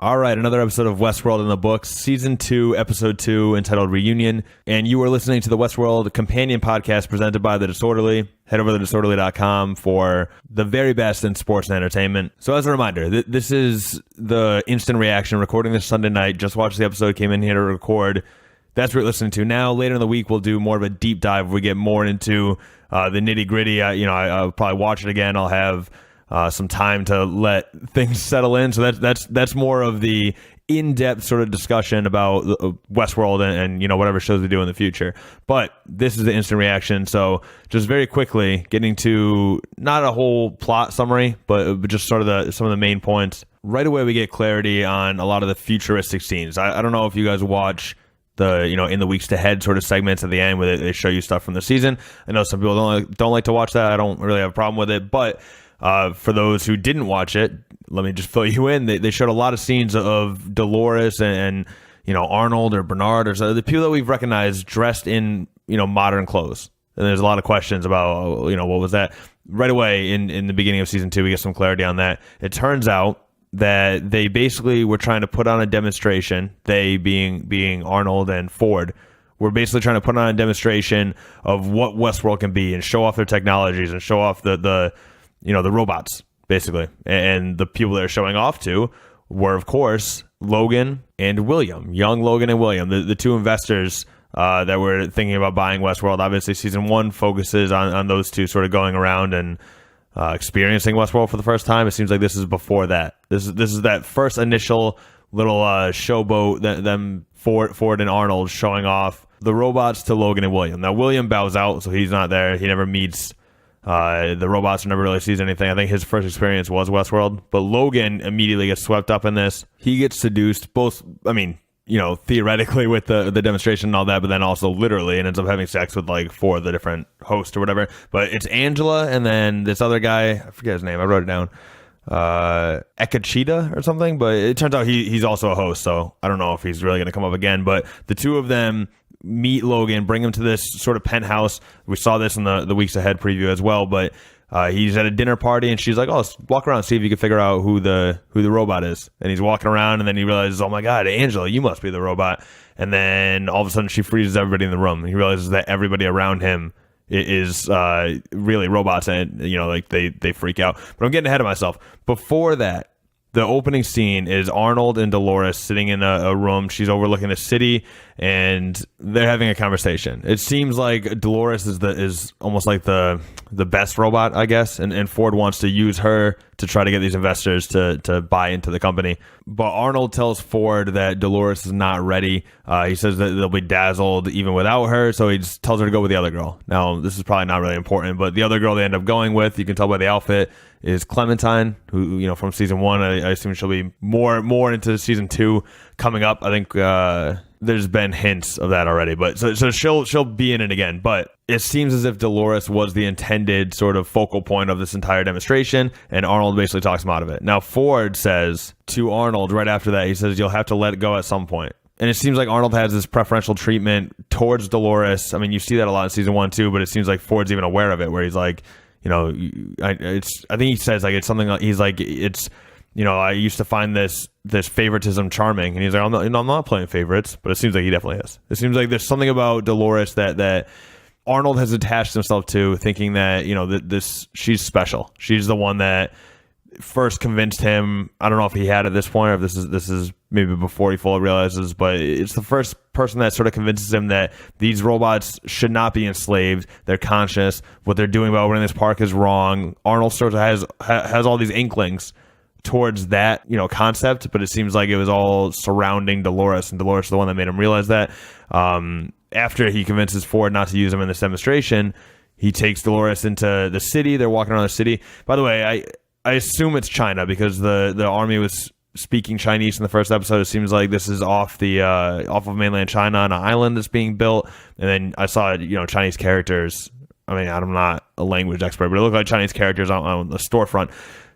All right, another episode of Westworld in the books, Season 2, Episode 2, entitled Reunion. And you are listening to the Westworld companion podcast presented by The Disorderly. Head over to thedisorderly.com for the very best in sports and entertainment. So as a reminder, this is the instant reaction, recording this Sunday night. Just watched the episode, came in here to record. That's what you're listening to. Now, later in the week, we'll do more of a deep dive where we get more into the nitty-gritty. I'll probably watch it again. I'll have some time to let things settle in. So that's more of the in-depth sort of discussion about Westworld and whatever shows we do in the future. But this is the instant reaction. So just very quickly getting to not a whole plot summary, but just sort of some of the main points. Right away we get clarity on a lot of the futuristic scenes. I don't know if you guys watch the in the weeks ahead sort of segments at the end where they show you stuff from the season. I know some people don't like to watch that. I don't really have a problem with it, but for those who didn't watch it, let me just fill you in. They showed a lot of scenes of Dolores and Arnold or Bernard or the people that we've recognized dressed in modern clothes. And there's a lot of questions about what was that. Right away in the beginning of season 2, we get some clarity on that. It turns out that they basically were trying to put on a demonstration. They being Arnold and Ford were basically trying to put on a demonstration of what Westworld can be and show off their technologies and show off the robots, basically. And the people they're showing off to were, of course, Logan and William. Young Logan and William, the two investors that were thinking about buying Westworld. Obviously, season 1 focuses on those two sort of going around and experiencing Westworld for the first time. It seems like this is before that. This is that first initial little showboat, them Ford and Arnold showing off the robots to Logan and William. Now, William bows out, so he's not there. He never meets the robots, never really sees anything. I think his first experience was Westworld, but Logan immediately gets swept up in this. He gets seduced, both, theoretically with the demonstration and all that, but then also literally, and ends up having sex with like 4 of the different hosts or whatever. But it's Angela and then this other guy, I forget his name, I wrote it down, Ekachita or something, but it turns out he's also a host, so I don't know if he's really going to come up again. But the two of them meet Logan, bring him to this sort of penthouse. We saw this in the weeks ahead preview as well, but he's at a dinner party and she's like, let's walk around, see if you can figure out who the robot is. And he's walking around and then he realizes, oh my God, Angela, you must be the robot. And then all of a sudden she freezes everybody in the room. And he realizes that everybody around him is really robots, and they freak out. But I'm getting ahead of myself. Before that, the opening scene is Arnold and Dolores sitting in a room. She's overlooking the city, and they're having a conversation. It seems like Dolores is almost like the best robot, I guess, and Ford wants to use her to try to get these investors to buy into the company. But Arnold tells Ford that Dolores is not ready. He says that they'll be dazzled even without her, so he just tells her to go with the other girl. Now, this is probably not really important, but the other girl they end up going with, you can tell by the outfit, is Clementine, who from season 1. I assume she'll be more into season 2 coming up. I think there's been hints of that already, but so she'll be in it again. But it seems as if Dolores was the intended sort of focal point of this entire demonstration, and Arnold basically talks him out of it. Now, Ford says to Arnold right after that, he says, you'll have to let it go at some point. And it seems like Arnold has this preferential treatment towards Dolores. I mean, you see that a lot in season 1 too, but it seems like Ford's even aware of it, where he's like, I think he says like it's something like, he's like, it's, I used to find this favoritism charming, and he's like, I'm not playing favorites, but it seems like he definitely is. It seems like there's something about Dolores that Arnold has attached himself to, thinking that she's special. She's the one that first convinced him. I don't know if he had at this point, or if this is maybe before he fully realizes, but it's the first person that sort of convinces him that these robots should not be enslaved. They're conscious. What they're doing about running this park is wrong. Arnold sort of has all these inklings towards that concept, but it seems like it was all surrounding Dolores, and Dolores is the one that made him realize that. After he convinces Ford not to use him in this demonstration, he takes Dolores into the city. They're walking around the city. By the way, I assume it's China, because the army was speaking Chinese in the first episode. It seems like this is off of mainland China on an island that's being built. And then I saw Chinese characters. I mean, I'm not a language expert, but it looked like Chinese characters on the storefront.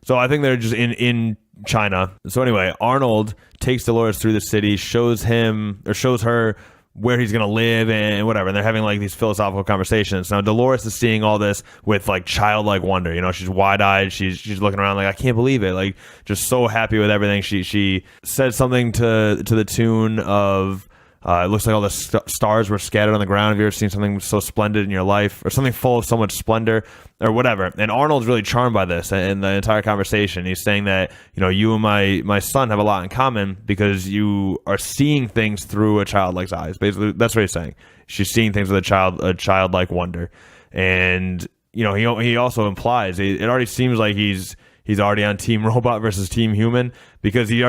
So I think they're just in China. So anyway, Arnold takes Dolores through the city, shows her where he's gonna live and whatever. And they're having like these philosophical conversations. Now Dolores is seeing all this with like childlike wonder. You know, she's wide-eyed. She's looking around like, I can't believe it. Like, just so happy with everything. She said something to the tune of, it looks like all the stars were scattered on the ground. Have you ever seen something so splendid in your life, or something full of so much splendor, or whatever? And Arnold's really charmed by this and the entire conversation. He's saying that, you know, you and my son have a lot in common because you are seeing things through a childlike's eyes. Basically, that's what he's saying. She's seeing things with a childlike wonder. And, you know, he also implies, it already seems like he's already on Team Robot versus Team Human, because he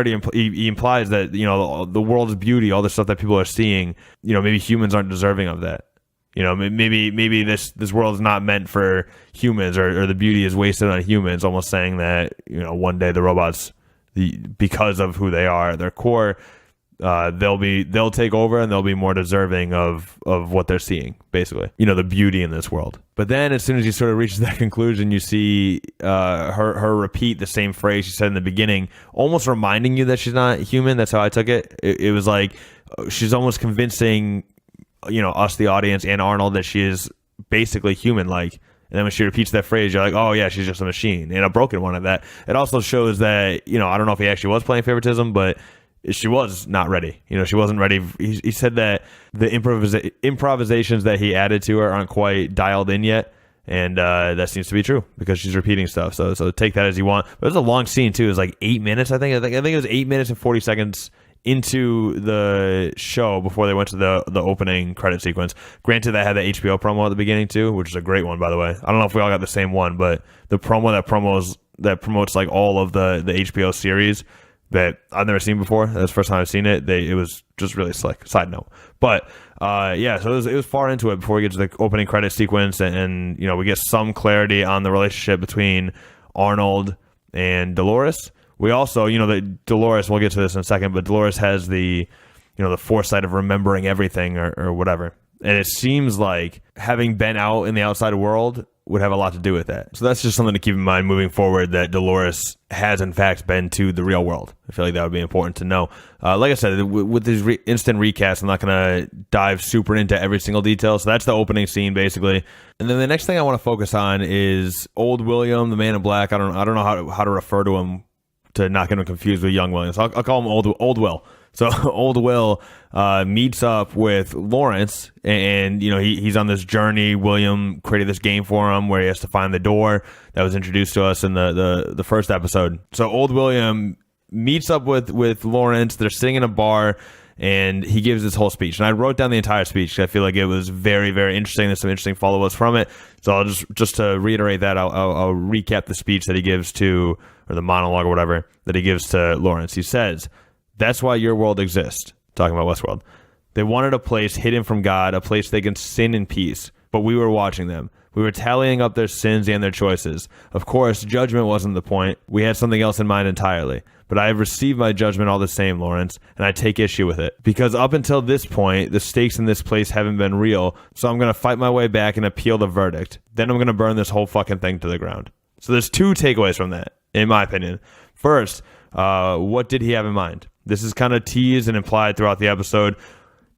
implies that, you know, the world's beauty, all the stuff that people are seeing, you know, maybe humans aren't deserving of that. You know, maybe this world is not meant for humans, or the beauty is wasted on humans. Almost saying that, you know, one day the robots, because of who they are, their core, they'll take over and they'll be more deserving of what they're seeing, basically, you know, the beauty in this world. But then as soon as he sort of reaches that conclusion, you see her repeat the same phrase she said in the beginning, almost reminding you that she's not human. That's how I took it. It was like she's almost convincing, you know, us, the audience, and Arnold, that she is basically human like. And then when she repeats that phrase, you're like, oh yeah, she's just a machine, and a broken one at that. It also shows that, you know, I don't know if he actually was playing favoritism, but she was not ready. You know, she wasn't ready. He said that the improvisations that he added to her aren't quite dialed in yet, and that seems to be true because she's repeating stuff. So take that as you want. But it was a long scene too. It was like 8 minutes. I think it was 8 minutes and 40 seconds into the show before they went to the opening credit sequence. Granted, that had the HBO promo at the beginning too, which is a great one, by the way. I don't know if we all got the same one, but the promo that promotes like all of the HBO series that I've never seen before. That's the first time I've seen it. It was just really slick. Side note, but yeah, so it was far into it before we get to the opening credit sequence, and you know, we get some clarity on the relationship between Arnold and Dolores. We also, you know, that Dolores, we'll get to this in a second, but Dolores has the, you know, the foresight of remembering everything or whatever. And it seems like having been out in the outside world would have a lot to do with that. So that's just something to keep in mind moving forward, that Dolores has in fact been to the real world. I feel like that would be important to know. Like I said, with these instant recasts, I'm not going to dive super into every single detail. So that's the opening scene basically. And then the next thing I want to focus on is old William, the man in black. I don't know how to refer to him to not get him confused with young William. So I'll call him old Will. So old Will meets up with Lawrence, and you know, he's on this journey. William created this game for him where he has to find the door that was introduced to us in the first episode. So old William meets up with Lawrence. They're sitting in a bar, and he gives this whole speech. And I wrote down the entire speech. I feel like it was very, very interesting. There's some interesting follow-ups from it. So I'll just to reiterate that, I'll recap the speech that he gives to, or the monologue or whatever, that he gives to Lawrence. He says, "That's why your world exists," talking about Westworld. "They wanted a place hidden from God, a place they can sin in peace. But we were watching them. We were tallying up their sins and their choices. Of course, judgment wasn't the point. We had something else in mind entirely. But I have received my judgment all the same, Lawrence, and I take issue with it. Because up until this point, the stakes in this place haven't been real, so I'm going to fight my way back and appeal the verdict. Then I'm going to burn this whole fucking thing to the ground." So there's two takeaways from that, in my opinion. First, what did he have in mind? This is kind of teased and implied throughout the episode.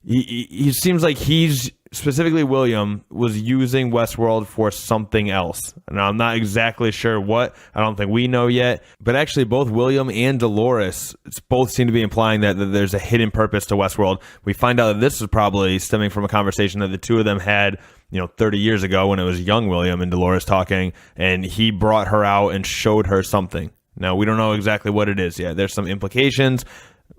He seems like he's, specifically William, was using Westworld for something else. Now, I'm not exactly sure what. I don't think we know yet. But actually, both William and Dolores both seem to be implying that there's a hidden purpose to Westworld. We find out that this is probably stemming from a conversation that the two of them had, 30 years ago when it was young William and Dolores talking, and he brought her out and showed her something. Now, we don't know exactly what it is yet. There's some implications.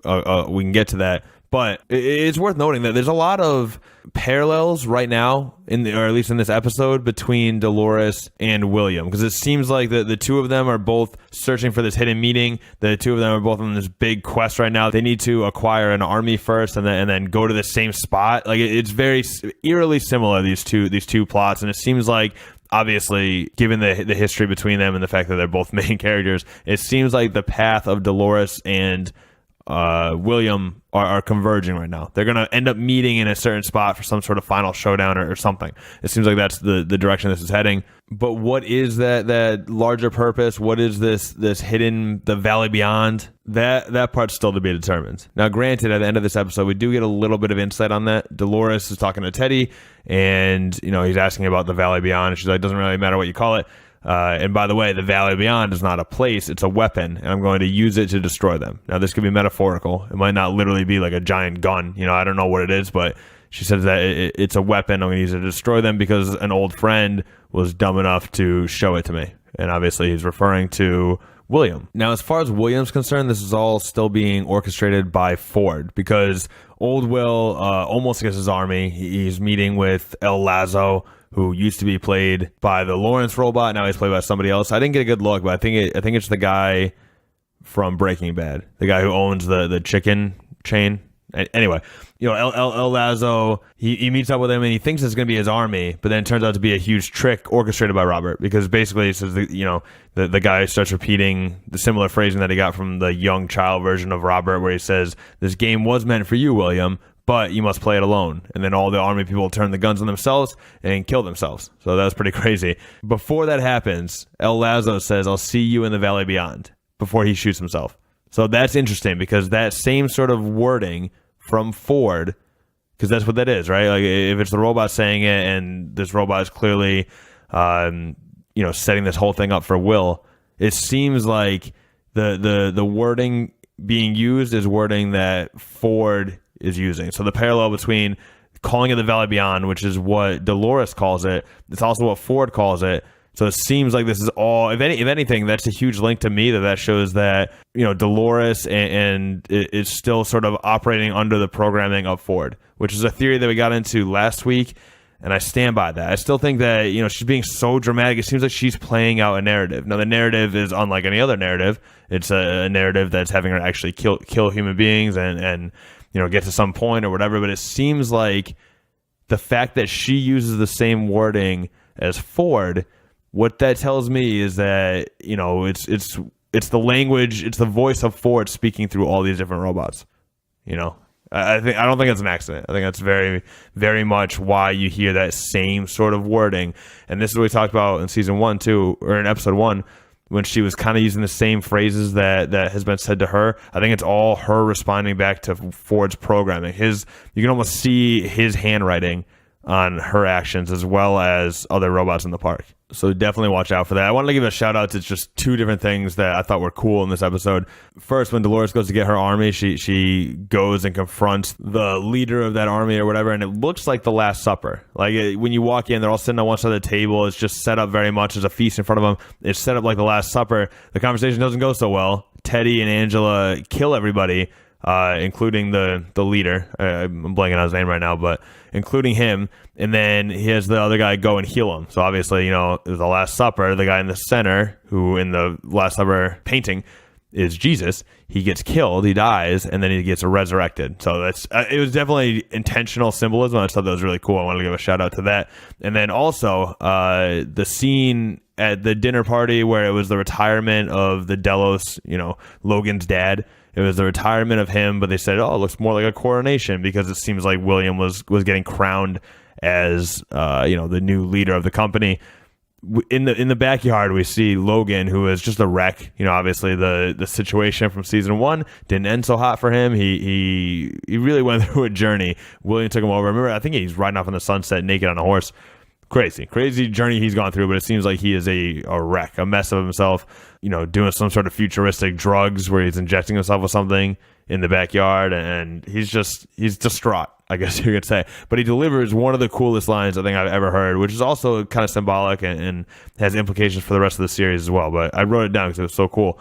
We can get to that. But it's worth noting that there's a lot of parallels right now, or at least in this episode, between Dolores and William. Because it seems like the two of them are both searching for this hidden meeting. The two of them are both on this big quest right now. They need to acquire an army first and then go to the same spot. Like, it's very eerily similar, these two plots. And it seems like, obviously, given the history between them and the fact that they're both main characters, it seems like the path of Dolores and William are converging right now. They're going to end up meeting in a certain spot for some sort of final showdown or something. It seems like that's the direction this is heading. But what is that larger purpose? What is this hidden, the valley beyond? That part's still to be determined. Now, granted, at the end of this episode, we do get a little bit of insight on that. Dolores is talking to Teddy, and he's asking about the valley beyond. And she's like, it doesn't really matter what you call it. And by the way, the valley beyond is not a place, it's a weapon, and I'm going to use it to destroy them. Now, this could be metaphorical. It might not literally be like a giant gun. I don't know what it is, but she says that it's a weapon. I'm going to use it to destroy them because an old friend was dumb enough to show it to me. And obviously he's referring to William. Now, as far as William's concerned, this is all still being orchestrated by Ford, because old Will almost gets his army. He's meeting with El Lazo, who used to be played by the Lawrence robot. Now he's played by somebody else. I didn't get a good look, but I think it's the guy from Breaking Bad, the guy who owns the chicken chain. Anyway, El Lazo, he meets up with him and he thinks it's going to be his army, but then it turns out to be a huge trick orchestrated by Robert, because basically it says the guy starts repeating the similar phrasing that he got from the young child version of Robert, where he says, "This game was meant for you, William, but you must play it alone." And then all the army people turn the guns on themselves and kill themselves. So that was pretty crazy. Before that happens, El Lazo says, "I'll see you in the valley beyond," before he shoots himself. So that's interesting, because that same sort of wording from Ford, because that's what that is, right? Like, if it's the robot saying it, and this robot is clearly, setting this whole thing up for Will, it seems like the wording being used is wording that Ford is using. So the parallel between calling it the Valley Beyond, which is what Dolores calls it, it's also what Ford calls it. So it seems like this is all, if anything, that's a huge link to me that shows that, Dolores and is still sort of operating under the programming of Ford, which is a theory that we got into last week, and I stand by that. I still think that, she's being so dramatic. It seems like she's playing out a narrative. Now, the narrative is unlike any other narrative. It's a narrative that's having her actually kill human beings and get to some point or whatever, but it seems like the fact that she uses the same wording as Ford, what that tells me is that, it's the language, it's the voice of Ford speaking through all these different robots. I don't think it's an accident. I think that's very, very much why you hear that same sort of wording. And this is what we talked about in season 1 too, or in episode 1, when she was kind of using the same phrases that has been said to her. I think it's all her responding back to Ford's programming. You can almost see his handwriting on her actions, as well as other robots in the park. So definitely watch out for that. I wanted to give a shout out to just 2 different things that I thought were cool in this episode. First, when Dolores goes to get her army, she goes and confronts the leader of that army or whatever, and it looks like the Last Supper. Like, when you walk in, they're all sitting on one side of the table. It's just set up very much as a feast in front of them. It's set up like the Last Supper. The conversation doesn't go so well. Teddy and Angela kill everybody, including the leader. I'm blanking on his name right now, but including him. And then he has the other guy go and heal him. So obviously, the Last Supper, the guy in the center, who in the Last Supper painting is Jesus, he gets killed, he dies, and then he gets resurrected. So it was definitely intentional symbolism. I just thought that was really cool. I wanted to give a shout out to that. And then also the scene at the dinner party where it was the retirement of the Delos, Logan's dad. It was the retirement of him, but they said, "Oh, it looks more like a coronation," because it seems like William was getting crowned as the new leader of the company. In the backyard, we see Logan, who is just a wreck. Obviously the situation from season 1 didn't end so hot for him. He really went through a journey. William took him over. Remember, I think he's riding off in the sunset naked on a horse. Crazy journey he's gone through, but it seems like he is a wreck, a mess of himself, doing some sort of futuristic drugs where he's injecting himself with something in the backyard, and he's distraught, I guess you could say. But he delivers one of the coolest lines I think I've ever heard, which is also kind of symbolic and has implications for the rest of the series as well. But I wrote it down because it was so cool.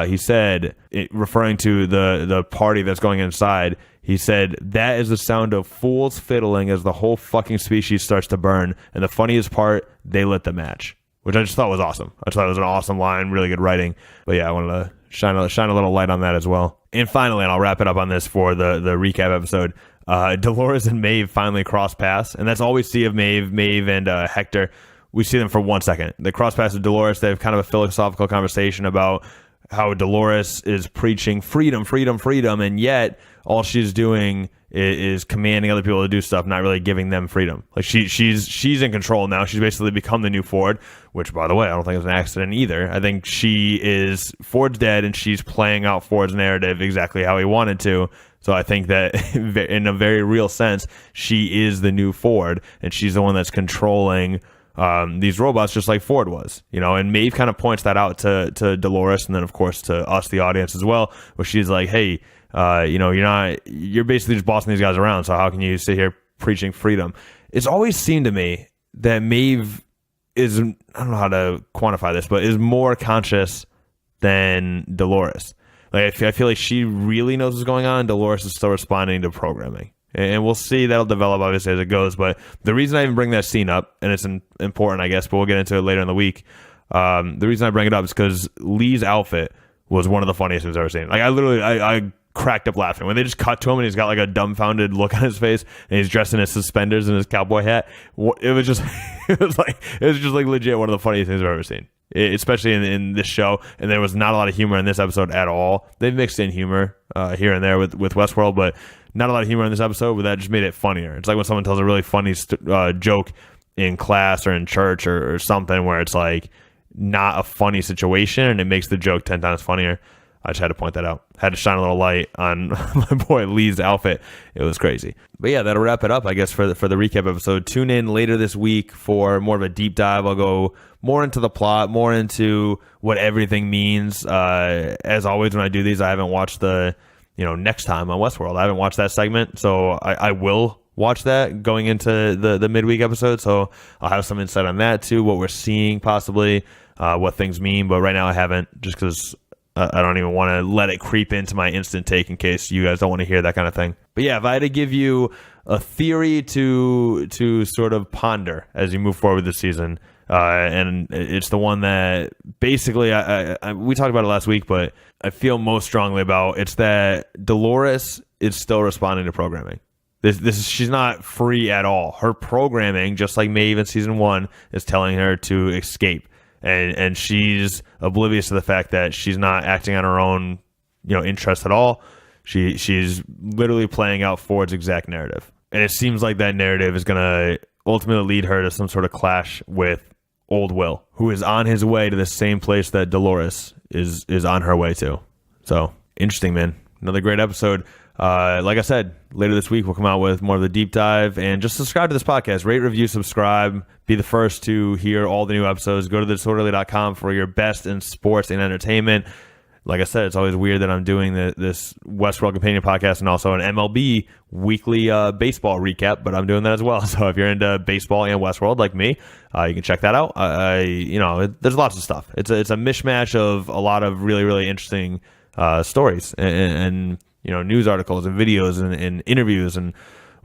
He said, referring to the party that's going inside, he said, "That is the sound of fools fiddling as the whole fucking species starts to burn. And the funniest part, they lit the match." Which I just thought was awesome. I just thought it was an awesome line, really good writing. But yeah, I wanted to shine a little light on that as well. And finally, and I'll wrap it up on this for the recap episode, Dolores and Maeve finally cross paths. And that's all we see of Maeve and Hector. We see them for 1 second. They cross paths with Dolores. They have kind of a philosophical conversation about how Dolores is preaching freedom, freedom, freedom, and yet all she's doing is commanding other people to do stuff, not really giving them freedom. Like she's in control now. She's basically become the new Ford, which, by the way, I don't think it's an accident either. I think Ford's dead, and she's playing out Ford's narrative exactly how he wanted to. So I think that in a very real sense, she is the new Ford, and she's the one that's controlling these robots, just like Ford was, and Maeve kind of points that out to Dolores, and then of course to us, the audience, as well, where she's like, hey, you're basically just bossing these guys around, so how can you sit here preaching freedom? It's always seemed to me that Maeve is, I don't know how to quantify this, but is more conscious than Dolores. Like, I feel like she really knows what's going on. Dolores is still responding to programming. And we'll see. That'll develop, obviously, as it goes. But the reason I even bring that scene up, and it's important, I guess, but we'll get into it later in the week. The reason I bring it up is because Lee's outfit was one of the funniest things I've ever seen. Like, I cracked up laughing when they just cut to him and he's got like a dumbfounded look on his face and he's dressed in his suspenders and his cowboy hat. It was just like legit one of the funniest things I've ever seen, especially in this show. And there was not a lot of humor in this episode at all. They've mixed in humor here and there with Westworld, but not a lot of humor in this episode, but that just made it funnier. It's like when someone tells a really funny joke in class or in church or something where it's like not a funny situation and it makes the joke 10 times funnier. I just had to point that out. Had to shine a little light on my boy Lee's outfit. It was crazy. But yeah, that'll wrap it up, I guess, for the recap episode. Tune in later this week for more of a deep dive. I'll go more into the plot, more into what everything means. As always, when I do these, I haven't watched the Next Time on Westworld. I haven't watched that segment, so I will watch that going into the midweek episode. So I'll have some insight on that too, what we're seeing possibly, what things mean. But right now I haven't, just because I don't even want to let it creep into my instant take in case you guys don't want to hear that kind of thing. But yeah, if I had to give you a theory to sort of ponder as you move forward this season, and it's the one that basically we talked about it last week, but I feel most strongly about, it's that Dolores is still responding to programming. She's not free at all. Her programming, just like Maeve in season 1, is telling her to escape. And she's oblivious to the fact that she's not acting on her own, interest at all. She's literally playing out Ford's exact narrative. And it seems like that narrative is going to ultimately lead her to some sort of clash with old Will, who is on his way to the same place that Dolores is on her way to. So, interesting, man. Another great episode. Like I said, later this week we'll come out with more of the deep dive, and just subscribe to this podcast. Rate, review, subscribe. Be the first to hear all the new episodes. Go to thedisorderly.com for your best in sports and entertainment. Like I said, it's always weird that I'm doing this Westworld companion podcast and also an MLB weekly baseball recap, but I'm doing that as well. So if you're into baseball and Westworld like me, you can check that out. There's lots of stuff. It's a mishmash of a lot of really, really interesting stories and news articles and videos and interviews and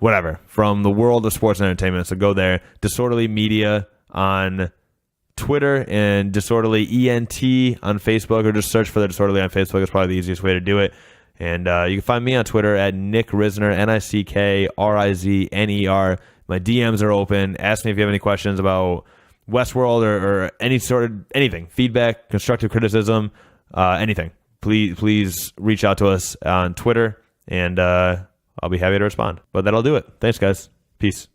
whatever from the world of sports and entertainment. So go there. Disorderly Media on Twitter and Disorderly ENT on Facebook, or just search for the Disorderly on Facebook. It's probably the easiest way to do it. And you can find me on Twitter at Nick Risner, NickRizner. My DMs are open. Ask me if you have any questions about Westworld or anything, feedback, constructive criticism, anything. Please reach out to us on Twitter, and I'll be happy to respond. But that'll do it. Thanks, guys. Peace.